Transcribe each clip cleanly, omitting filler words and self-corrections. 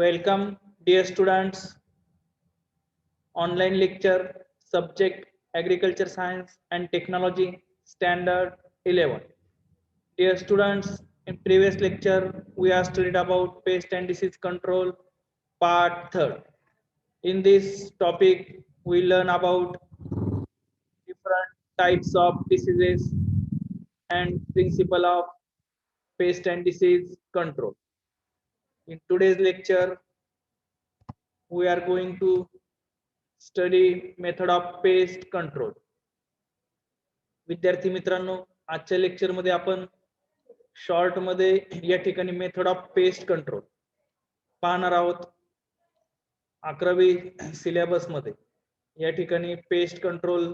Welcome, dear students. Online lecture, subject Agriculture Science and Technology, Standard 11. Dear students, in previous lecture, we have studied about pest and disease control, part 3rd. In this topic, we learn about different types of diseases and principle of pest and disease control. In today's lecture, we are going to study method of pest control. विद्यार्थी मित्रांनो, आजच्या lecture मध्ये आपण short मध्ये या ठिकाणी method of pest control पाहणार आहोत. 11वी सिलेबस मध्ये या ठिकाणी पेस्ट कंट्रोल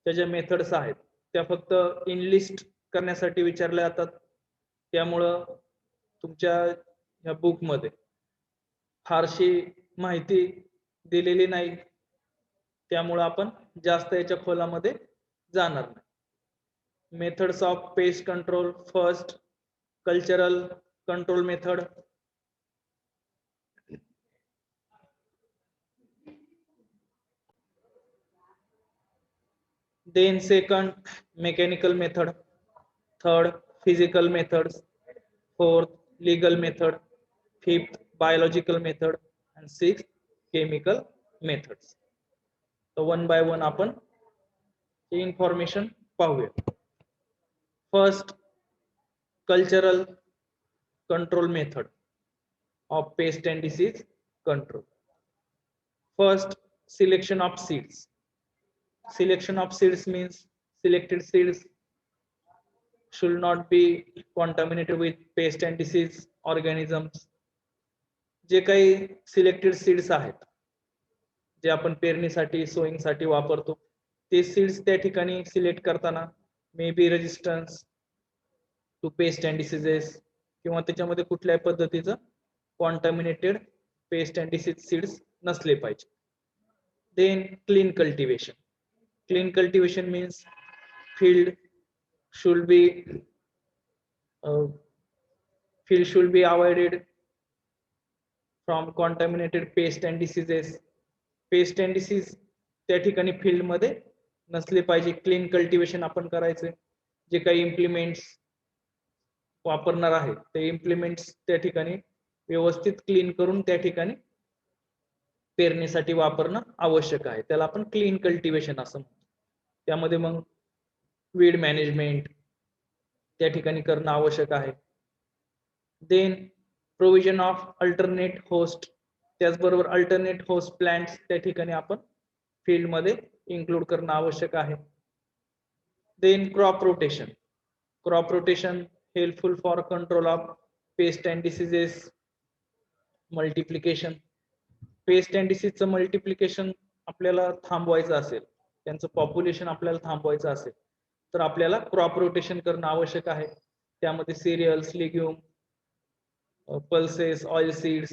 ज्या मेथड्स आहेत त्या फक्त इनलिस्ट करण्यासाठी विचारल्या जातात. त्यामुळं तुमच्या या बुक मध्ये फारशी माहिती दिलेली नाही. त्यामुळे आपण जास्त याच्या खोलामध्ये जाणार नाही. Methods of pest control. First, cultural control method. Then second, mechanical method. Third, physical methods. Fourth, legal method. Fifth, biological method. And sixth, chemical methods. So one by one आपण information पाहूया. First, cultural control method of pest and disease control. First, selection of seeds. Selection of seeds means selected seeds should not be contaminated with pest and disease organisms. जे काही selected seeds आहेत जे आपण पेरणीसाठी sowing साठी वापरतो ते seeds त्या ठिकाणी सिलेक्ट करताना may be resistance to pest and diseases किंवा त्याच्यामध्ये कुठल्याही पद्धतीचं contaminated pest and disease seeds नसले पाहिजे. Then clean cultivation. Clean cultivation means field should be avoided from contaminated pest and diseases. Pest and disease त्या ठिकाणी field मध्ये नसले पाहिजे. क्लीन कल्टिवेशन आपण करायचे. जे काही इम्प्लिमेंट्स वापरणार आहे ते इम्प्लिमेंट्स त्या ठिकाणी व्यवस्थित क्लीन करून त्या ठिकाणी पेरणीसाठी वापरणं आवश्यक आहे. त्याला आपण क्लीन कल्टिवेशन असं म्हणतो. त्यामध्ये मग वीड मॅनेजमेंट त्या ठिकाणी करणं आवश्यक आहे. Then provision of alternate host. त्याचबरोबर अल्टरनेट होस्ट प्लांट्स त्या ठिकाणी आपण फील्ड मध्ये इन्क्लूड करणं आवश्यक आहे. Then crop rotation. Crop rotation helpful for control of pest and diseases. Multiplication. Pest and डिसीजचं मल्टिप्लिकेशन आपल्याला थांबवायचं असेल, त्यांचं पॉप्युलेशन आपल्याला थांबवायचं असेल तर आपल्याला क्रॉप रोटेशन करणं आवश्यक आहे. त्यामध्ये cereals, legume, pulses, oil seeds,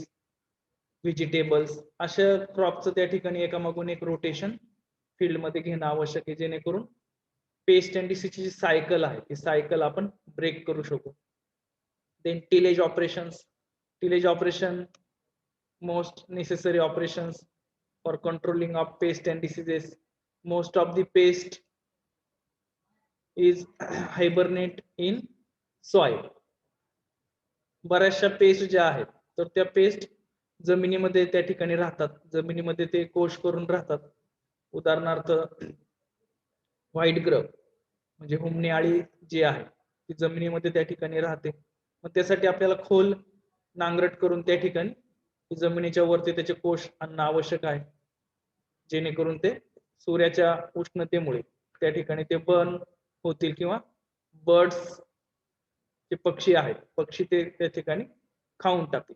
vegetables अशा क्रॉपचं त्या ठिकाणी एकामागून एक रोटेशन फील्ड मध्ये घेणं आवश्यक आहे, जेणेकरून पेस्ट अँड डिसीजची जी सायकल आहे ती सायकल आपण ब्रेक करू शकू. Then tillage operations. Tillage operation most necessary operations for controlling of pest and diseases. Most of the pest is hibernate in soil. बऱ्याचशा पेस्ट ज्या आहेत तर त्या पेस्ट जमिनीमध्ये त्या ठिकाणी राहतात. जमिनीमध्ये ते कोश करून राहतात. उदाहरणार्थ व्हाईट ग्रब म्हणजे हुमणी आळी जी आहे ती जमिनीमध्ये त्या ठिकाणी राहते. मग त्यासाठी आपल्याला खोल नांगरट करून त्या ठिकाणी जमिनीच्या वरती त्याचे कोश आणणं आवश्यक आहे, जेणेकरून ते सूर्याच्या उष्णतेमुळे त्या ठिकाणी ते बर्न होतील किंवा बर्ड्स जे पक्षी आहेत पक्षी ते त्या ठिकाणी खाऊन टाकतील.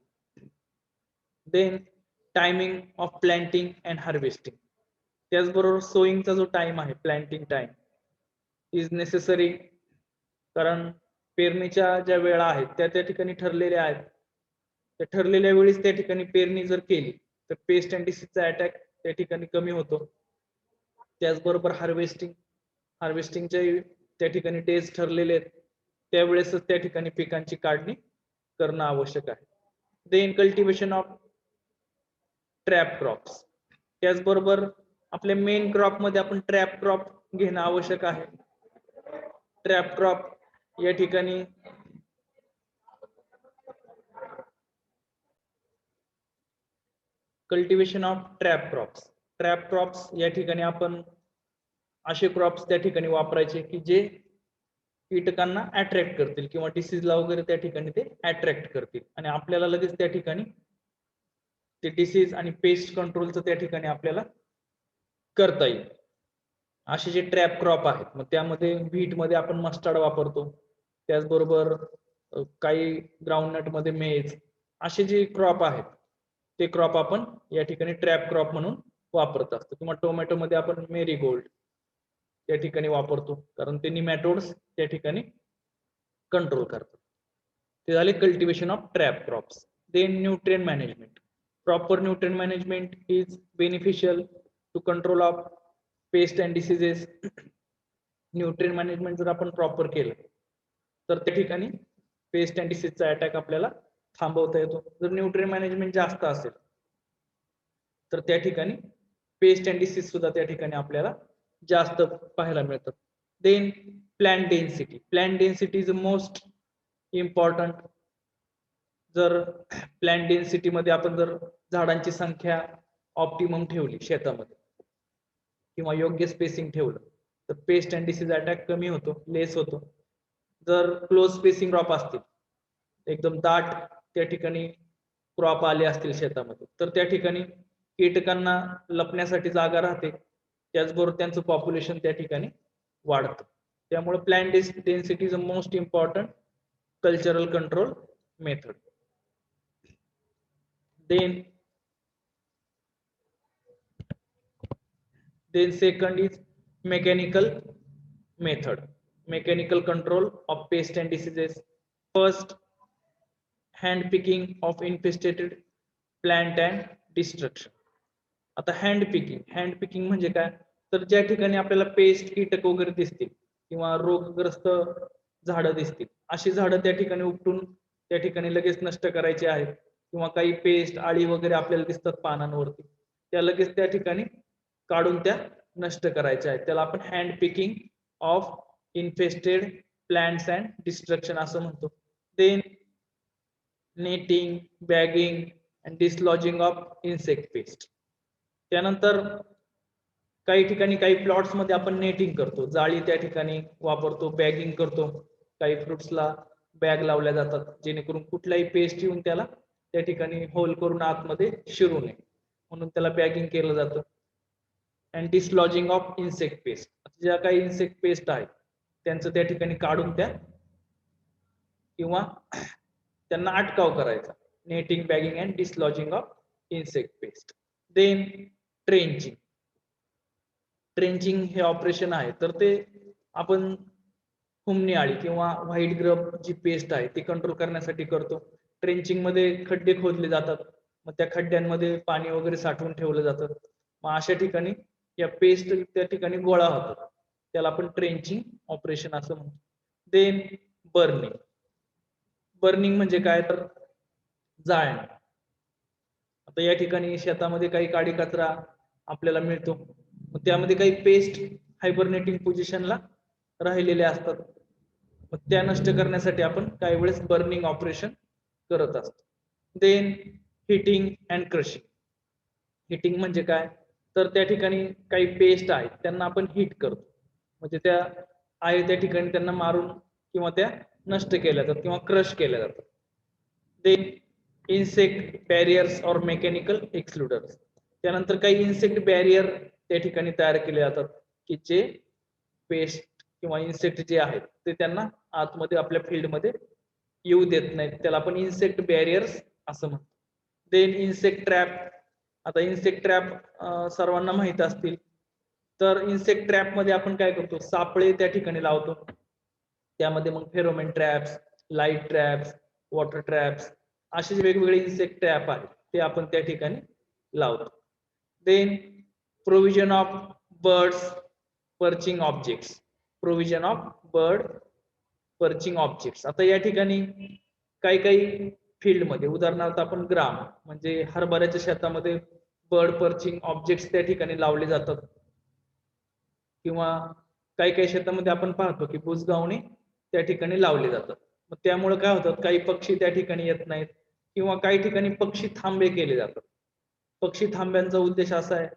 Then timing of planting and harvesting. त्याचबरोबर सोईंगचा जो टाइम आहे, प्लांटिंग टाइम इज नेसेसरी. कारण पेरणीच्या ज्या वेळा आहेत त्या त्या ठिकाणी ठरलेल्या आहेत. त्या ठरलेल्या वेळीच त्या ठिकाणी पेरणी जर केली तर पेस्ट अँड डिसीजचा अटॅक त्या ठिकाणी कमी होतो. त्याचबरोबर हार्वेस्टिंगच्या त्या ठिकाणी डेज ठरलेले आहेत त्यावेळेसच त्या ठिकाणी पिकांची काढणी करणं आवश्यक आहे. Then cultivation of trap crops. त्याचबरोबर आपल्या मेन क्रॉप मध्ये आपण ट्रॅप क्रॉप घेणं आवश्यक आहे. ट्रॅप क्रॉप या ठिकाणी cultivation of trap crops. Trap crops या ठिकाणी आपण असे क्रॉप्स त्या ठिकाणी वापरायचे की जे कीटकांना अट्रॅक्ट करतील किंवा डिसीजला वगैरे त्या ठिकाणी ते अट्रॅक्ट करतील आणि आपल्याला लगेच त्या ठिकाणी ते डिसीज आणि पेस्ट कंट्रोलचं त्या ठिकाणी आपल्याला करता येईल. असे जे ट्रॅप क्रॉप आहेत मग त्यामध्ये व्हीट मध्ये आपण मस्टर्ड वापरतो. त्याचबरोबर काही ग्राउंडनट मध्ये मेज असे जे क्रॉप आहेत ते क्रॉप आपण या ठिकाणी ट्रॅप क्रॉप म्हणून वापरत असतो. किंवा टोमॅटो मध्ये आपण मेरीगोल्ड त्या ठिकाणी वापरतो कारण ते निमॅटोड्स त्या ठिकाणी कंट्रोल करतात. ते झाले cultivation of trap crops. Then nutrient management. Proper nutrient management is beneficial to control of pest and diseases. Nutrient management जर आपण प्रॉपर केलं तर त्या ठिकाणी पेस्ट अँड डिसीजचा अटॅक आपल्याला थांबवता येतो. जर न्यूट्रिएंट मॅनेजमेंट जास्त असेल तर त्या ठिकाणी पेस्ट अँड डिसीज सुद्धा त्या ठिकाणी आपल्याला जास्त पाहायला मिळतात. Then plant density. Plant density is most important. जर प्लांट डेन्सिटी मध्ये आपण जर झाडांची संख्या ऑप्टिमम ठेवली शेतामध्ये किंवा योग्य स्पेसिंग ठेवलं तर पेस्ट अँड डिसीज अटॅक कमी होतो, लेस होतो. जर क्लोज स्पेसिंग क्रॉप असतील, एकदम दाट त्या ठिकाणी क्रॉप आले असतील शेतामध्ये तर त्या ठिकाणी कीटकांना लपण्यासाठी जागा राहते. त्याचबरोबर त्यांचं पॉप्युलेशन त्या ठिकाणी वाढतं. त्यामुळे plant density is a most important cultural control method. Then second is mechanical method. Mechanical control of pest and diseases. First, hand picking of infested plant and destruction. आता हँड पिकिंग म्हणजे काय तर ज्या ठिकाणी आपल्याला पेस्ट कीटक वगैरे दिसतील किंवा रोगग्रस्त झाडं दिसतील अशी झाडं त्या ठिकाणी उपटून त्या ठिकाणी लगेच नष्ट करायची आहेत. किंवा काही पेस्ट आळी वगैरे आपल्याला दिसतात पानांवरती त्या लगेच त्या ठिकाणी काढून त्या नष्ट करायच्या आहेत. त्याला आपण hand picking of infested plants and destruction असं म्हणतो. Then netting, bagging and dislodging of insect pest. त्यानंतर काही ठिकाणी काही प्लॉट्स मध्ये आपण नेटिंग करतो, जाळी त्या ठिकाणी वापरतो, बॅगिंग करतो. काही फ्रुट्सला बॅग लावल्या जातात जेणेकरून कुठलाही पेस्ट येऊन त्याला त्या ठिकाणी होल करून आतमध्ये शिरू नये म्हणून त्याला बॅगिंग केलं जातं. And dislodging of insect pest. ज्या काही इन्सेक्ट पेस्ट आहेत त्यांचं त्या ठिकाणी काढून त्या किंवा त्यांना अटकाव करायचा. Netting, bagging and dislodging of insect pest. Then trenching. Trenching हे ऑपरेशन आहे तर ते आपण हुमणी आळी किंवा व्हाईट ग्रब जी पेस्ट आहे ती कंट्रोल करण्यासाठी करतो. ट्रेंचिंग मध्ये खड्डे खोदले जातात, मग त्या खड्ड्यांमध्ये पाणी वगैरे साठवून ठेवलं जातं. मग अशा ठिकाणी या पेस्ट त्या ठिकाणी गोळा होतात, त्याला आपण ट्रेंचिंग ऑपरेशन असं म्हणतो. Then burning. बर्निंग म्हणजे काय तर जाळणे. आता या ठिकाणी शेतामध्ये काही काडी कचरा आपल्याला मिळतो, मग त्यामध्ये काही पेस्ट हायबरनेटिंग पोझिशनला राहिलेले असतात, मग त्या नष्ट करण्यासाठी आपण काही वेळेस बर्निंग ऑपरेशन करत असतो. Then hitting and crushing. Hitting म्हणजे काय तर त्या ठिकाणी काही पेस्ट आहेत त्यांना आपण हिट करतो, म्हणजे त्या आहे त्या ठिकाणी त्यांना मारून किंवा त्या नष्ट केल्या जातात किंवा क्रश केल्या जातात. देन इन्सेक्ट बॅरियर्स और मेकॅनिकल एक्सक्लुडर्स. त्यानंतर काही इन्सेक्ट बॅरियर त्या ठिकाणी तयार केले जातात की जे पेस्ट किंवा इन्सेक्ट जे आहेत ते त्यांना आतमध्ये आपल्या फील्डमध्ये येऊ देत नाहीत, त्याला आपण इन्सेक्ट बॅरियर्स असं म्हणतो. Then insect trap. आता इन्सेक्ट ट्रॅप सर्वांना माहित असतील, तर इन्सेक्ट ट्रॅप मध्ये आपण काय करतो, सापळे त्या ठिकाणी लावतो. त्यामध्ये मग pheromone traps, light traps, water traps असे वेगवेगळे इन्सेक्ट ट्रॅप आहेत ते आपण त्या ठिकाणी लावतो. Then provision of birds perching objects. Provision of bird perching objects. आता या ठिकाणी काही फील्डमध्ये, उदाहरणार्थ आपण ग्राम म्हणजे हरभऱ्याच्या शेतामध्ये बर्ड पर्चिंग ऑब्जेक्ट्स त्या ठिकाणी लावले जातात, किंवा काही काही शेतामध्ये आपण पाहतो की बुजगावणे त्या ठिकाणी लावले जातात. मग त्यामुळे काय होतं, काही पक्षी त्या ठिकाणी येत नाहीत, किंवा काही ठिकाणी पक्षी थांबे केले जातात. पक्षी थांब्यांचा उद्देश असा आहे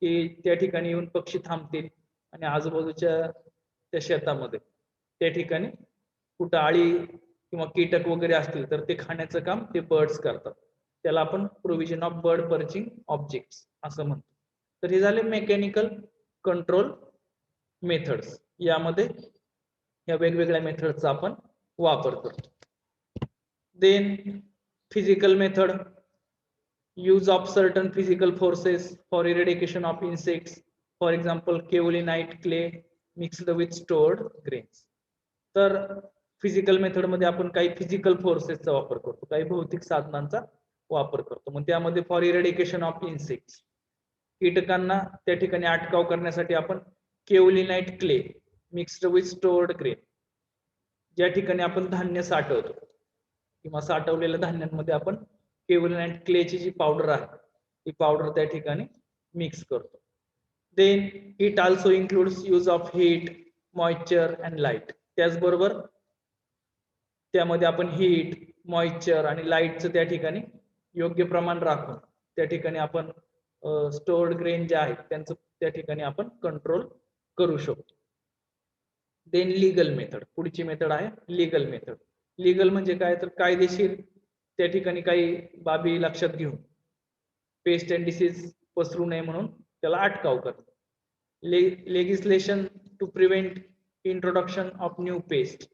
की त्या ठिकाणी येऊन पक्षी थांबतील आणि आजूबाजूच्या त्या शेतामध्ये त्या ठिकाणी कुठं आळी किंवा कीटक वगैरे असतील तर ते खाण्याचं काम ते बर्ड्स करतात. त्याला आपण provision of bird perching objects असं म्हणतो. तर हे झाले मेकॅनिकल कंट्रोल मेथड्स. यामध्ये या वेगवेगळ्या मेथडचा आपण वापर करतो. Then physical method, use of certain physical forces for eradication of insects, for example kaolinite clay mixed with stored grains. तर फिजिकल मेथड मध्ये आपण काही फिजिकल फोर्सेसचा वापर करतो, काही भौतिक साधनांचा वापर करतो. मग त्यामध्ये फॉर इरेडिकेशन ऑफ इन्सेक्ट्स, कीटकांना त्या ठिकाणी अटकाव करण्यासाठी आपण kaolinite clay mixed with stored grain, ज्या ठिकाणी आपण धान्य साठवतो किंवा साठवलेल्या धान्यांमध्ये आपण केओलिनाइट क्लेची जी पावडर आहे ती पावडर त्या ठिकाणी मिक्स करतो. Then it also includes use of heat, moisture and light. त्याचबरोबर त्यामध्ये आपण हीट, मॉइश्चर आणि लाईटचं त्या ठिकाणी योग्य प्रमाण राखून त्या ठिकाणी आपण स्टोर्ड ग्रेन जे आहेत त्यांचं त्या ठिकाणी आपण कंट्रोल करू शकतो. देन लीगल मेथड, पुढची मेथड आहे लीगल मेथड. लीगल म्हणजे काय, तर कायदेशीर त्या ठिकाणी काही बाबी लक्षात घेऊन पेस्ट अँड डिसीज पसरू नये म्हणून त्याला अटकाव करतो. Legislation to prevent introduction of new pest,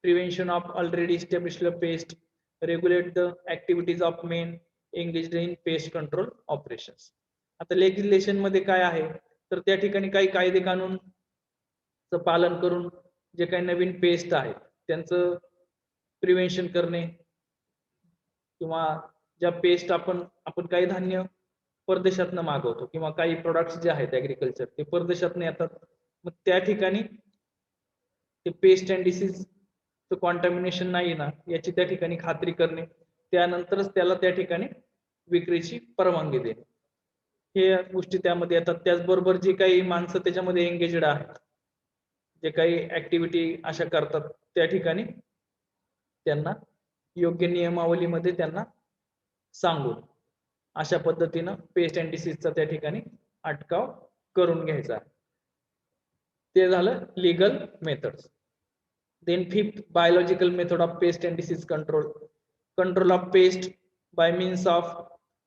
prevention of already established pest, regulate the activities of men engaged in pest control operations. आता लेगिस्लेशन मध्ये काय आहे, तर त्या ठिकाणी काही कायदे कानून पालन करून जे काही नवीन पेस्ट आहेत त्यांचं प्रिव्हेन्शन करणे, किंवा ज्या पेस्ट आपण काही धान्य परदेशातनं मागवतो किंवा काही प्रोडक्ट्स जे आहेत ऍग्रिकल्चर ते परदेशातनं येतात, मग त्या ठिकाणी ते पेस्ट अँड डिसीज कॉन्टॅमिनेशन नाही ना याची त्या ठिकाणी खात्री करणे, त्यानंतरच त्याला त्या ठिकाणी विक्रीची परवानगी देणे, हे गोष्टी त्यामध्ये येतात. त्याचबरोबर जे काही माणसं त्याच्यामध्ये एंगेजड आहेत, जे काही ऍक्टिव्हिटी अशा करतात, त्या ठिकाणी त्यांना योग्य नियमावलीमध्ये त्यांना सांगून अशा पद्धतीनं पेस्ट अँड डिसीजचा त्या ठिकाणी अटकाव करून घ्यायचा. ते झालं legal methods. Then fifth, biological method of pest and disease control. Control of pest by means of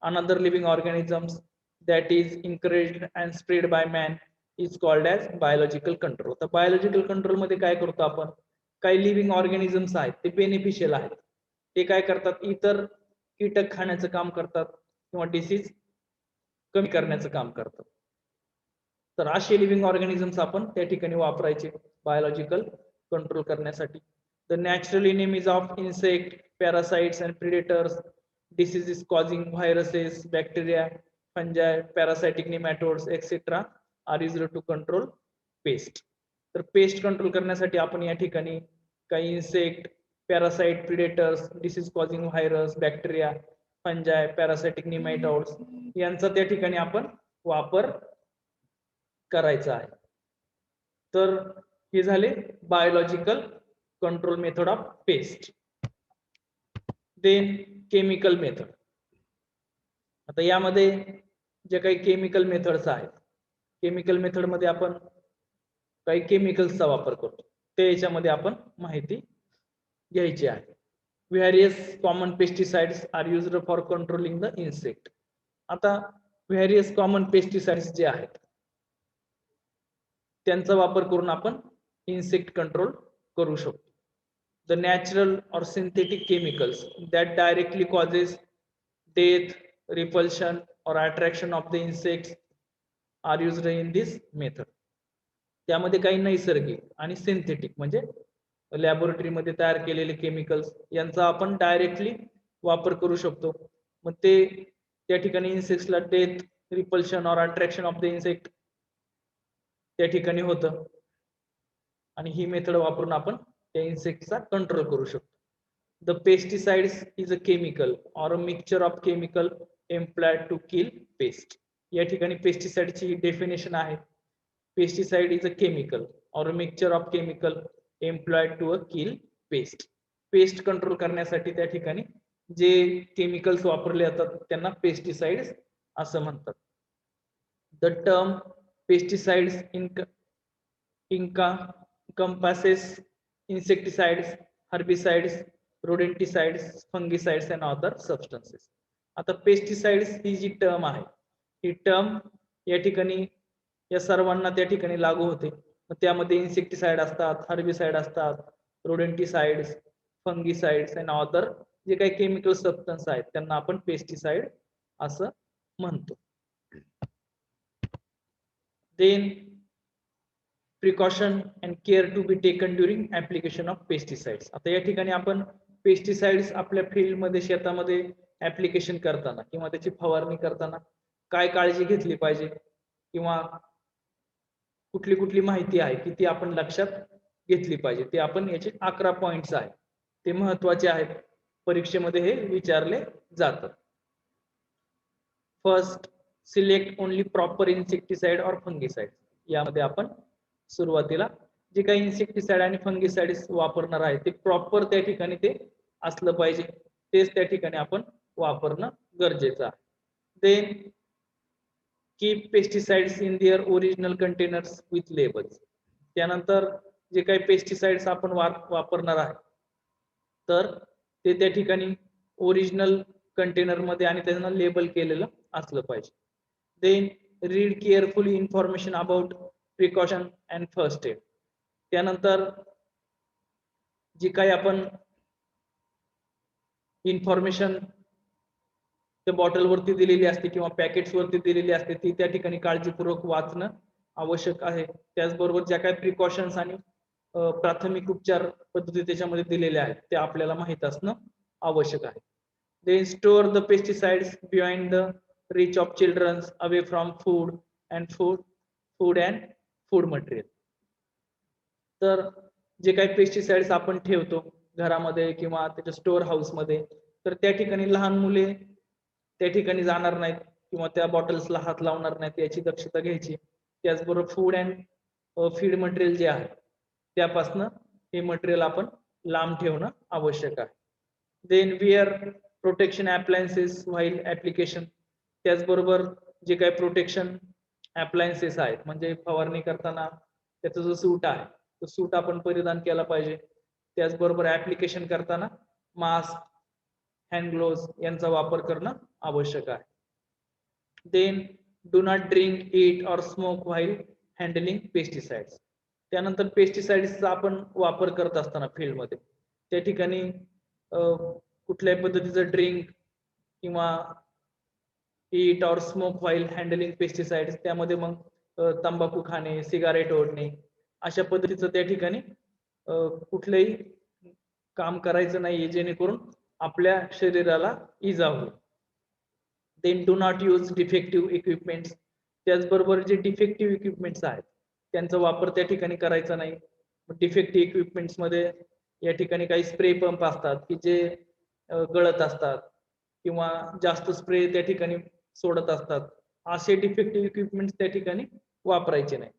another living organisms that is encouraged and spread by man is called as biological control. तर biological control मध्ये काय करतो आपण, काही living organisms आहेत ते beneficial आहेत, ते काय करतात, इतर कीटक खाण्याचं काम करतात किंवा डिसीज कमी करण्याचं काम करतात. तर असे लिव्हिंग ऑर्गॅनिझम्स आपण त्या ठिकाणी वापरायचे बायोलॉजिकल कंट्रोल करण्यासाठी. The natural enemies of insect, parasites and predators, diseases causing viruses, bacteria, fungi, parasitic nematodes etc. are used to control pest. तर पेस्ट कंट्रोल करण्यासाठी आपण या ठिकाणी काही insect, parasite, predators, disease causing virus, bacteria, fungi, parasitic nematodes यांचा त्या ठिकाणी आपण वापर करायचा आहे. तर हे झाले biological control method of pest. Then chemical method. आता यामध्ये जे काही केमिकल मेथड्स आहेत, केमिकल मेथड मध्ये आपण काही केमिकल्सचा वापर करतो, ते याच्यामध्ये आपण माहिती घ्यायची आहे. Various common pesticides are used for controlling the insect. आता व्हेरियस कॉमन पेस्टिसाइड्स जे आहेत त्यांचा वापर करून आपण इन्सेक्ट कंट्रोल करू शकतो. The natural or synthetic chemicals that directly causes death, repulsion or attraction of the insects are used in this method. त्यामध्ये काही नैसर्गिक आणि सिंथेटिक म्हणजे लॅबोरेटरी मध्ये तयार केलेले केमिकल्स यांचा आपण डायरेक्टली वापर करू शकतो. मग ते त्या ठिकाणी इन्सेक्ट्सला डेथ, रिपल्शन और अट्रॅक्शन ऑफ द इन्सेक्ट त्या ठिकाणी होतं, आणि ही मेथड वापरून आपण त्या इन्सेक्टचा कंट्रोल करू शकतो. The pesticides is a chemical or a mixture of chemical employed to kill pest. या ठिकाणी pesticide ची डेफिनेशन आहे. Pesticide is a chemical or a mixture of chemical employed to kill pest. Paste control करण्यासाठी त्या ठिकाणी जे chemicals वापरले जातात त्यांना पेस्टिसाइड्स असं म्हणतात. The term pesticides encompasses insecticides, herbicides, rodenticides, fungicides and other substances. आता पेस्टिसाइड्स ही जी टर्म आहे ही टर्म या ठिकाणी या सर्वांना त्या ठिकाणी लागू होते. त्यामध्ये इन्सेक्टिसाइड असतात, हर्बिसाइड असतात, रोडेंटिसाइड्स, फंगिसाइड्स अँड अदर जे काही केमिकल सबस्टन्स आहेत त्यांना आपण पेस्टिसाइड असं म्हणतो. Then precaution and care to be taken during application of pesticides. आता या ठिकाणी आपण पेस्टिसाइड्स आपल्या फील्ड मध्ये शेतामध्ये ऍप्लिकेशन करताना किंवा त्याची फवारणी करताना काय काळजी घेतली पाहिजे किंवा कुठली कुठली माहिती आहे की ती आपण लक्षात घेतली पाहिजे ते आपण याचे 11 पॉइंट्स आहेत ते महत्त्वाचे आहेत. परीक्षेमध्ये हे विचारले जातात. First, select only proper insecticide और फंगिसाइड. यामध्ये आपण सुरुवातीला जे काही इन्सेक्टिसाइड आणि फंगिसाइड्स वापरणार आहे ते प्रॉपर त्या ठिकाणी ते असलं पाहिजे, तेच त्या ठिकाणी आपण वापरणं गरजेचं आहे. Then keep pesticides in their original containers with labels. त्यानंतर जे काही पेस्टिसाइड्स आपण वापरणार आहे तर ते त्या ठिकाणी ओरिजिनल कंटेनर मध्ये आणि त्यांना लेबल केलेलं असलं पाहिजे. Then read carefully information about precaution and first aid. त्यानंतर जी काही आपण इन्फॉर्मेशन त्या बॉटल वरती दिलेली असते किंवा पॅकेट्स वरती दिलेली असते ती त्या ठिकाणी काळजीपूर्वक वाचणं आवश्यक आहे. त्याचबरोबर ज्या काही प्रिकॉशन्स आणि प्राथमिक उपचार पद्धती त्याच्यामध्ये दिलेल्या आहेत ते आपल्याला माहित असणं आवश्यक आहे. Then store the pesticides behind the reach of children, away from food and food material. तर जे काही पेस्टिसाइड्स आपण ठेवतो घरामध्ये किंवा त्याच्या स्टोअर हाऊस मध्ये तर त्या ठिकाणी लहान मुले त्या ठिकाणी जाणार नाहीत किंवा त्या बॉटल्सला हात लावणार नाहीत याची दक्षता घ्यायची. त्याचबरोबर फूड अँड फीड मटेरियल जे आहे त्यापासून हे मटेरियल आपण लांब ठेवणं आवश्यक आहे. Then wear protection appliances while application. त्याचबरोबर जे काही प्रोटेक्शन अप्लायन्सेस आहेत म्हणजे फवारणी करताना त्याचा जो सूट आहे तो सूट आपण परिधान केला पाहिजे. त्याचबरोबर ऍप्लिकेशन करताना मास्क, हँड ग्लोव्स यांचा वापर करणं आवश्यक आहे. देन डू नॉट ड्रिंक, ईट और स्मोक व्हाईल हँडलिंग पेस्टिसाइड्स. त्यानंतर पेस्टिसाइड्सचा आपण वापर करत असताना फील्ड मध्ये त्या ठिकाणी कुठल्याही पद्धतीचं ड्रिंक किंवा ईट और स्मोक व्हाईल हँडलिंग पेस्टिसाइड्स त्यामध्ये मग तंबाखू खाणे, सिगारेट ओढणे अशा पद्धतीचं त्या ठिकाणी कुठलंही काम करायचं नाहीये जेणेकरून आपल्या शरीराला इजा होईल. Then do not use defective equipments. त्याचबरोबर जे डिफेक्टिव्ह इक्विपमेंट्स आहेत त्यांचा वापर त्या ठिकाणी करायचा नाही. डिफेक्टिव्ह इक्विपमेंट्स मध्ये या ठिकाणी काही स्प्रे पंप असतात की जे गळत असतात किंवा जास्त स्प्रे त्या ठिकाणी सोडत असतात. असे डिफेक्टिव्ह इक्विपमेंट्स त्या ठिकाणी वापरायचे नाही.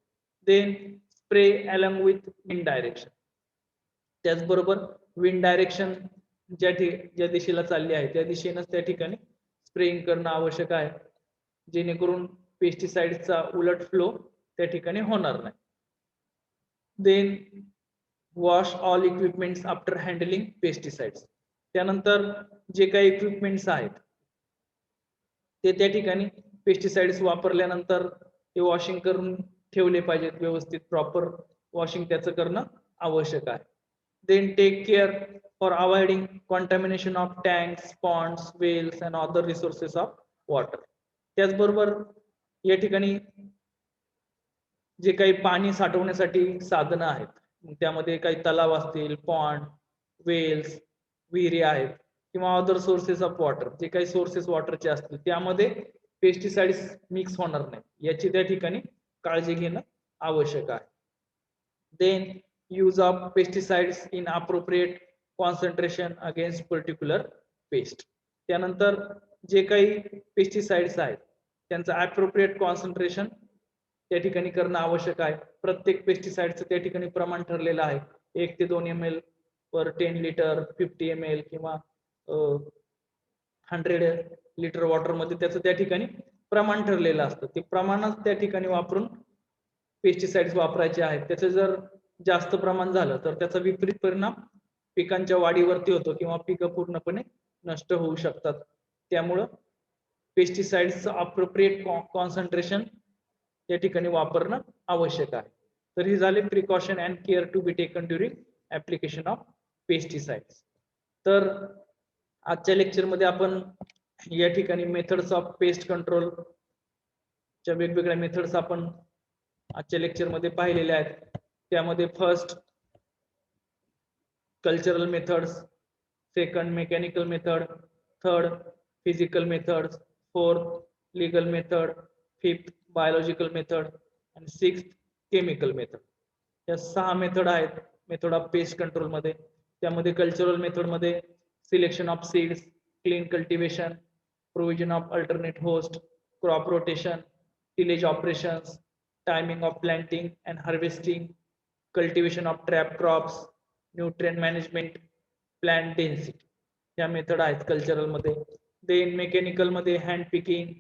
Then spray along with wind direction. त्याचबरोबर विंड डायरेक्शन ज्या दिशेला चालली आहे त्या दिशेनंच त्या ठिकाणी स्प्रेइंग करणं आवश्यक आहे जेणेकरून पेस्टिसाइडचा उलट फ्लो त्या ठिकाणी होणार नाही. Then wash all equipments after handling pesticides. त्यानंतर जे काही इक्विपमेंट्स आहेत ते त्या ठिकाणी पेस्टिसाइड्स वापरल्यानंतर ते वॉशिंग करून ठेवले पाहिजेत व्यवस्थित. प्रॉपर वॉशिंग त्याचं करणं आवश्यक आहे. Then take care for avoiding contamination of tanks, ponds, wells and other resources of water. त्याचबरोबर या ठिकाणी जे काही पाणी साठवण्यासाठी साधनं आहेत त्यामध्ये काही तलाव असतील, पॉन्ड, वेल्स, विहिरी आहेत किंवा अदर सोर्सेस ऑफ वॉटर जे काही सोर्सेस वॉटरचे असतील त्यामध्ये पेस्टिसाइड्स मिक्स होणार नाही याची त्या ठिकाणी काळजी घेणं आवश्यक आहे. Then use of pesticides in appropriate concentration against particular pest. त्यानंतर जे काही पेस्टिसाइड्स आहेत त्यांचं ॲप्रोप्रिएट कॉन्सन्ट्रेशन त्या ठिकाणी करणं आवश्यक आहे. प्रत्येक पेस्टिसाइडचं त्या ठिकाणी प्रमाण ठरलेलं आहे. 1 ते 2 ml पर 10 लिटर, 50 ml किंवा 100 लिटर वॉटरमध्ये त्याचं त्या ठिकाणी प्रमाण ठरलेलं असतं. ते प्रमाणच त्या ठिकाणी वापरून पेस्टिसाइड्स वापरायचे आहेत. त्याचं जर जास्त प्रमाण झालं तर त्याचा विपरीत परिणाम पिकांच्या वाढीवरती होतो किंवा पिकं पूर्णपणे नष्ट होऊ शकतात. त्यामुळं पेस्टिसाइड्सचं अप्रोप्रिएट कॉन्सन्ट्रेशन या ठिकाणी वापरणं आवश्यक आहे. तर ही झाली precaution and care to be taken during application of pesticides. तर आजच्या लेक्चरमध्ये आपण या ठिकाणी मेथड्स ऑफ पेस्ट कंट्रोल च्या वेगवेगळ्या मेथड्स आपण आजच्या लेक्चरमध्ये पाहिलेल्या आहेत. त्यामध्ये first cultural methods, second mechanical method, third physical methods, fourth legal method, fifth biological method आणि सिक्स्थ केमिकल मेथड. या 6 मेथड आहेत मेथड ऑफ पेस्ट कंट्रोल मध्ये. त्यामध्ये कल्चरल मेथड मध्ये selection of seeds, clean cultivation, provision of alternate host, crop rotation, tillage operations, timing of planting and harvesting, cultivation of trap crops, nutrient management, plant density या method आहेत cultural मध्ये. Then mechanical मध्ये hand picking,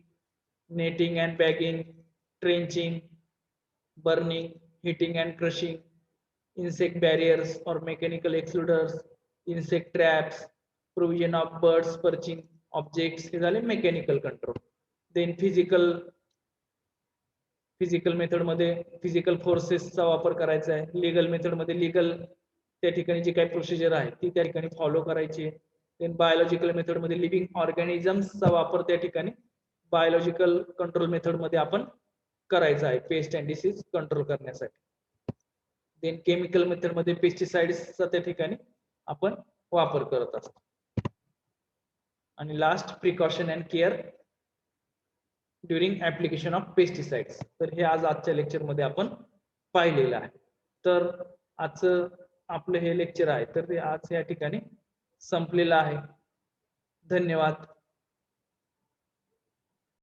netting and bagging, trenching, burning, heating and crushing, insect barriers or mechanical excluders, insect traps, provision of birds perching objects. हे झाले mechanical control. Then physical method मध्ये physical फोर्सेसचा वापर करायचा आहे. Legal method मध्ये legal त्या ठिकाणी जी काही प्रोसिजर आहे ती त्या ठिकाणी फॉलो करायची. देन बायोलॉजिकल मेथड मध्ये लिव्हिंग ऑर्गॅनिझम्सचा वापर त्या ठिकाणी बायोलॉजिकल कंट्रोल मेथड मध्ये आपण करायचा आहे पेस्ट अँड डिसीज कंट्रोल करण्यासाठी. देन केमिकल मेथड मध्ये पेस्टिसाइड्सचा त्या ठिकाणी आपण वापर करत असतो. आणि last precaution and care during application of pesticides. तर हे आज आजच्या लेक्चर मध्ये आपण पाहिलेलं आहे. तर आजचं आपलं हे लेक्चर आहे तर ते आज या ठिकाणी संपलेलं आहे. धन्यवाद.